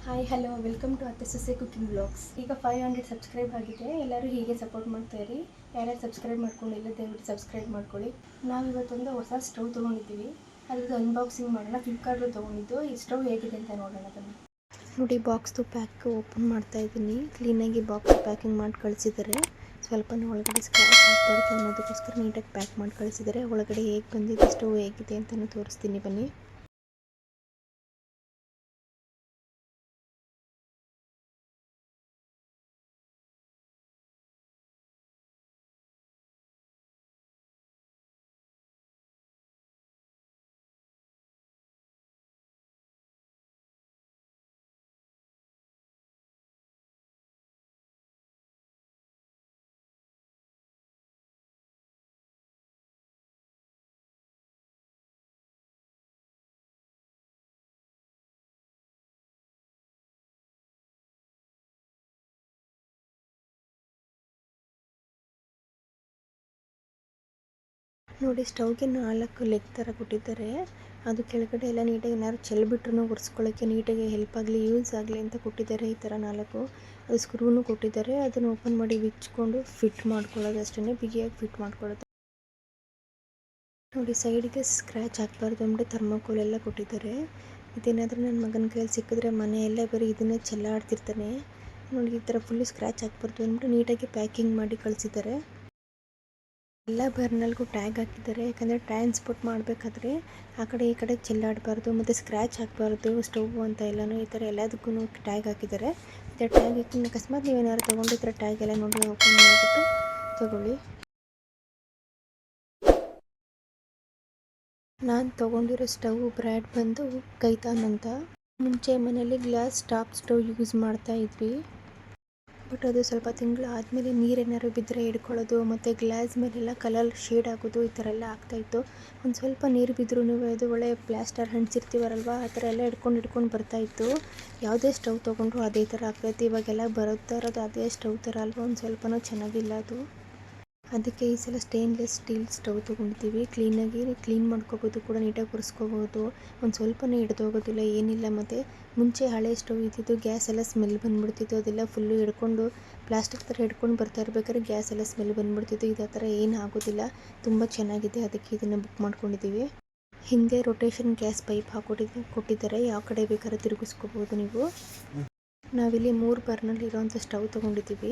Hi hello welcome to ಅತ್ತೆ ಸೊಸೆ cooking blogs. ಈಗ 500 ಸಬ್ಸ್ಕ್ರೈಬ್ ಆಗಿದೆ. ಎಲ್ಲರೂ ಹೀಗೆ ಸಪೋರ್ಟ್ ಮಾಡ್ತಾ ಇರಿ. ಯಾರ್ಯಾರು ಸಬ್ಸ್ಕ್ರೈಬ್ ಮಾಡ್ಕೊಂಡಿಲ್ಲ ದಯವಿಟ್ಟು ಸಬ್ಸ್ಕ್ರೈಬ್ ಮಾಡ್ಕೊಳ್ಳಿ. ನಾವು ಇವತ್ತೊಂದು ಹೊಸ ಸ್ಟವ್ ತೊಗೊಂಡಿದ್ದೀವಿ. ಅದ್ರದ್ದು ಅನ್ಬಾಕ್ಸಿಂಗ್ ಮಾಡೋಣ. ಫ್ಲಿಪ್ಕಾರ್ಟಲ್ಲಿ ತೊಗೊಂಡಿದ್ದು. ಈ ಸ್ಟವ್ ಹೇಗಿದೆ ಅಂತ ನೋಡೋಣ ಬನ್ನಿ. ನೋಡಿ, ಬಾಕ್ಸ್ದು ಪ್ಯಾಕ್ ಓಪನ್ ಮಾಡ್ತಾ ಇದ್ದೀನಿ. ಕ್ಲೀನಾಗಿ ಬಾಕ್ಸ್ ಪ್ಯಾಕಿಂಗ್ ಮಾಡಿ ಕಳಿಸಿದ್ದಾರೆ. ಸ್ವಲ್ಪನೇ ಒಳಗಡೆ ಸ್ಕ್ರ್ಯಾಚ್ ಆಗಬಾರ್ದು ಅನ್ನೋದಕ್ಕೋಸ್ಕರ ನೀಟಾಗಿ ಪ್ಯಾಕ್ ಮಾಡಿ ಕಳಿಸಿದ್ದಾರೆ. ಒಳಗಡೆ ಹೇಗೆ ಬಂದಿದೆ, ಸ್ಟವ್ ಹೇಗಿದೆ ಅಂತಲೂ ತೋರಿಸ್ತೀನಿ ಬನ್ನಿ. ನೋಡಿ, ಸ್ಟವ್ಗೆ 4 ಲೆಗ್ ಥರ ಕೊಟ್ಟಿದ್ದಾರೆ. ಅದು ಕೆಳಗಡೆ ಎಲ್ಲ ನೀಟಾಗಿ ಏನಾದ್ರು ಚೆಲ್ಬಿಟ್ರೂ ಒರೆಸ್ಕೊಳ್ಳೋಕ್ಕೆ ನೀಟಾಗಿ ಹೆಲ್ಪ್ ಆಗಲಿ, ಯೂಸ್ ಆಗಲಿ ಅಂತ ಕೊಟ್ಟಿದ್ದಾರೆ. ಈ ಥರ 4 ಅದು ಸ್ಕ್ರೂನು ಕೊಟ್ಟಿದ್ದಾರೆ. ಅದನ್ನು ಓಪನ್ ಮಾಡಿ ಬಿಚ್ಕೊಂಡು ಫಿಟ್ ಮಾಡ್ಕೊಳ್ಳೋದು ಅಷ್ಟೇ, ಬಿಗಿಯಾಗಿ ಫಿಟ್ ಮಾಡ್ಕೊಳ್ಳೋದು. ನೋಡಿ, ಸೈಡ್ಗೆ ಸ್ಕ್ರ್ಯಾಚ್ ಆಗಬಾರ್ದು ಅಂದ್ಬಿಟ್ಟು ಥರ್ಮೋಕೋಲ್ ಎಲ್ಲ ಕೊಟ್ಟಿದ್ದಾರೆ. ಇದೇನಾದರೂ ನನ್ನ ಮಗನ ಕೈಯಲ್ಲಿ ಸಿಕ್ಕಿದ್ರೆ ಮನೆಯೆಲ್ಲ ಬರೀ ಇದನ್ನೇ ಚೆಲ್ಲಾಡ್ತಿರ್ತಾನೆ. ನೋಡಿ, ಈ ಥರ ಫುಲ್ಲು ಸ್ಕ್ರ್ಯಾಚ್ ಆಗಬಾರ್ದು ಅಂದ್ಬಿಟ್ಟು ನೀಟಾಗಿ ಪ್ಯಾಕಿಂಗ್ ಮಾಡಿ ಕಳಿಸಿದ್ದಾರೆ. ಎಲ್ಲ ಬರ್ನಲ್ಗೂ ಟ್ಯಾಗ್ ಹಾಕಿದ್ದಾರೆ. ಯಾಕಂದರೆ ಟ್ರಾನ್ಸ್ಪೋರ್ಟ್ ಮಾಡಬೇಕಾದ್ರೆ ಆ ಕಡೆ ಈ ಕಡೆ ಚೆಲ್ಲಾಡಬಾರ್ದು ಮತ್ತು ಸ್ಕ್ರ್ಯಾಚ್ ಆಗಬಾರ್ದು ಸ್ಟವ್ ಅಂತ ಎಲ್ಲನೂ ಈ ಥರ ಎಲ್ಲದಕ್ಕೂ ಟ್ಯಾಗ್ ಹಾಕಿದ್ದಾರೆ. ಈ ಥರ ಟ್ಯಾಗ್ ಹಾಕಿ ಅಕಸ್ಮಾತ್ ನೀವೇನಾದ್ರು ತೊಗೊಂಡು ಈ ಥರ ಟ್ಯಾಗ್ ಎಲ್ಲ ನೋಡಿ ಓಪನ್ ಮಾಡಿಬಿಟ್ಟು ತೊಗೊಳ್ಳಿ. ನಾನು ತೊಗೊಂಡಿರೋ ಸ್ಟವ್ ಬ್ರ್ಯಾಂಡ್ ಬಂದು ಕೈತಾನ್ ಅಂತ. ಮುಂಚೆ ಮನೇಲಿ ಗ್ಲಾಸ್ ಟಾಪ್ ಸ್ಟವ್ ಯೂಸ್ ಮಾಡ್ತಾ ಇದ್ವಿ. ಬಟ್ ಅದು ಸ್ವಲ್ಪ ತಿಂಗಳು ಆದಮೇಲೆ ನೀರೇನಾದ್ರು ಬಿದ್ದರೆ ಹಿಡ್ಕೊಳ್ಳೋದು ಮತ್ತು ಗ್ಲಾಸ್ ಮೇಲೆಲ್ಲ ಕಲರ್ ಶೇಡ್ ಆಗೋದು ಈ ಥರ ಎಲ್ಲ ಆಗ್ತಾಯಿತ್ತು. ಒಂದು ಸ್ವಲ್ಪ ನೀರು ಬಿದ್ದರೂ ಅದು ಒಳ್ಳೆ ಪ್ಲಾಸ್ಟರ್ ಅಂಟಿಸಿರ್ತೀವಲ್ವ, ಆ ಥರ ಎಲ್ಲ ಹಿಡ್ಕೊಂಡು ಬರ್ತಾಯಿತ್ತು. ಯಾವುದೇ ಸ್ಟವ್ ತೊಗೊಂಡ್ರು ಅದೇ ಥರ ಆಗ್ತೈತೆ. ಇವಾಗೆಲ್ಲ ಬರುತ್ತಾ ಇರೋದು ಅದೇ ಸ್ಟವ್ ಥರ ಅಲ್ವ, ಒಂದು ಸ್ವಲ್ಪನೂ ಚೆನ್ನಾಗಿಲ್ಲ ಅದು. ಅದಕ್ಕೆ ಈ ಸಲ ಸ್ಟೇನ್ಲೆಸ್ ಸ್ಟೀಲ್ ಸ್ಟವ್ ತೊಗೊಂಡಿದ್ದೀವಿ. ಕ್ಲೀನಾಗಿ ಕ್ಲೀನ್ ಮಾಡ್ಕೋಬೋದು ಕೂಡ, ನೀಟಾಗಿ ಒರೆಸ್ಕೋಬೋದು. ಒಂದು ಸ್ವಲ್ಪನೇ ಹಿಡ್ದೋಗೋದಿಲ್ಲ, ಏನಿಲ್ಲ. ಮತ್ತು ಮುಂಚೆ ಹಳೆ ಸ್ಟವ್ ಇದ್ದಿದ್ದು ಗ್ಯಾಸ್ ಎಲ್ಲ ಸ್ಮೆಲ್ ಬಂದುಬಿಡ್ತಿತ್ತು. ಅದೆಲ್ಲ ಫುಲ್ಲು ಹಿಡ್ಕೊಂಡು ಪ್ಲಾಸ್ಟಿಕ್ ಥರ ಹಿಡ್ಕೊಂಡು ಬರ್ತಾ ಇರ್ಬೇಕಾದ್ರೆ ಗ್ಯಾಸ್ ಎಲ್ಲ ಸ್ಮೆಲ್ ಬಂದುಬಿಡ್ತಿತ್ತು. ಇದು ಆ ಥರ ಏನು ಆಗೋದಿಲ್ಲ, ತುಂಬ ಚೆನ್ನಾಗಿದೆ. ಅದಕ್ಕೆ ಇದನ್ನು ಬುಕ್ ಮಾಡ್ಕೊಂಡಿದ್ದೀವಿ. ಹಿಂದೆ ರೊಟೇಷನ್ ಗ್ಯಾಸ್ ಪೈಪ್ ಕೊಟ್ಟಿದ್ದಾರೆ. ಯಾವ ಕಡೆ ಬೇಕಾದ್ರೂ ತಿರುಗಿಸ್ಕೋಬೋದು ನೀವು. ನಾವಿಲ್ಲಿ 3 ಬರ್ನಲ್ ಇರೋವಂಥ ಸ್ಟವ್ ತೊಗೊಂಡಿದ್ದೀವಿ.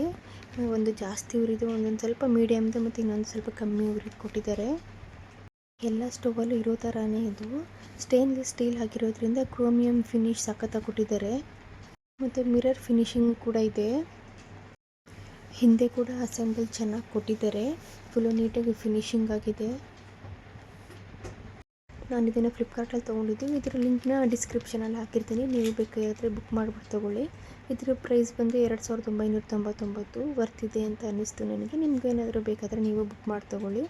ಒಂದು ಜಾಸ್ತಿ ಉರಿದು, ಒಂದೊಂದು ಸ್ವಲ್ಪ ಮೀಡಿಯಮ್ದು ಮತ್ತು ಇನ್ನೊಂದು ಸ್ವಲ್ಪ ಕಮ್ಮಿ ಉರಿದು ಕೊಟ್ಟಿದ್ದಾರೆ. ಎಲ್ಲ ಸ್ಟವಲ್ಲೂ ಇರೋ ಥರನೇ ಇದು. ಸ್ಟೇನ್ಲೆಸ್ ಸ್ಟೀಲ್ ಆಗಿರೋದ್ರಿಂದ ಕ್ರೋಮಿಯಂ ಫಿನಿಶ್ ಸಖತ್ತಾಗಿ ಕೊಟ್ಟಿದ್ದಾರೆ. ಮತ್ತು ಮಿರರ್ ಫಿನಿಶಿಂಗ್ ಕೂಡ ಇದೆ. ಹಿಂದೆ ಕೂಡ ಅಸೆಂಬಲ್ ಚೆನ್ನಾಗಿ ಕೊಟ್ಟಿದ್ದಾರೆ. ಫುಲ್ಲು ನೀಟಾಗಿ ಫಿನಿಶಿಂಗ್ ಆಗಿದೆ. ನಾನು ಇದನ್ನು ಫ್ಲಿಪ್ಕಾರ್ಟಲ್ಲಿ ತೊಗೊಂಡಿದ್ದೀನಿ. ಇದರ ಲಿಂಕ್ನ ಡಿಸ್ಕ್ರಿಪ್ಷನಲ್ಲಿ ಹಾಕಿರ್ತೀನಿ. ನೀವು ಬೇಕಾದರೆ ಬುಕ್ ಮಾಡಿಬಿಟ್ಟು ತೊಗೊಳ್ಳಿ. ಇದರ ಪ್ರೈಸ್ ಬಂದು 2999. ವರ್ತಿದೆ ಅಂತ ಅನ್ನಿಸ್ತು ನನಗೆ. ನಿಮಗೇನಾದರೂ ಬೇಕಾದರೆ ನೀವು ಬುಕ್ ಮಾಡಿ ತೊಗೊಳ್ಳಿ.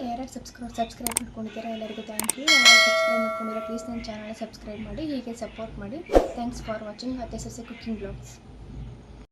ಯಾರ್ಯಾರು ಸಬ್ಸ್ಕ್ರೈಬ್ ಮಾಡ್ಕೊಂಡಿದ್ದಾರೆ ಎಲ್ಲರಿಗೂ ಥ್ಯಾಂಕ್ ಯು. ಯಾರು ಸಬ್ಸ್ಕ್ರೈಬ್ ಮಾಡ್ಕೊಂಡಿರೋ ಪ್ಲೀಸ್ ನನ್ನ ಚಾನಲ್ನ ಸಬ್ಸ್ಕ್ರೈಬ್ ಮಾಡಿ, ಹೀಗೆ ಸಪೋರ್ಟ್ ಮಾಡಿ. ಥ್ಯಾಂಕ್ಸ್ ಫಾರ್ ವಾಚಿಂಗ್ ಅತ್ತೆ ಸೊಸೆ ಕುಕಿಂಗ್ ಬ್ಲಾಗ್ಸ್.